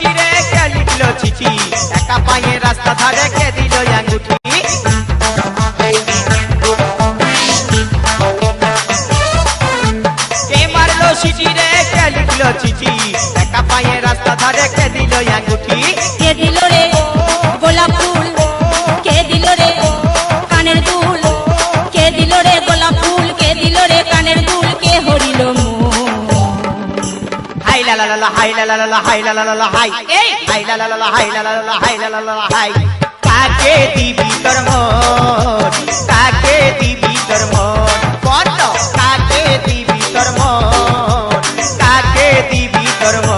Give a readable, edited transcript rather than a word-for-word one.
চিঠি রে কে লিখলো চিঠি একা পায়ে রাস্তা ধারে কে দিল আঙ্গুঠি কে মারলো চিঠি রে কে লিখলো চিঠি একা পায়ে রাস্তা ধারে কে দিল আঙ্গুঠি কে দিল রে গোলাপ ফুল কে দিল রে কানের দুল কে দিল রে গোলাপ ফুল কে দিল রে কানের দুল কে হরিল হাই লা লা লা হাই লা লা লা হাই লা লা লা হাই এই হাই লা লা লা হাই লা লা লা হাই লা লা লা হাই কাকে দিবি তোর মন কাকে দিবি তোর মন কত কাকে দিবি তোর মন কাকে দিবি তোর মন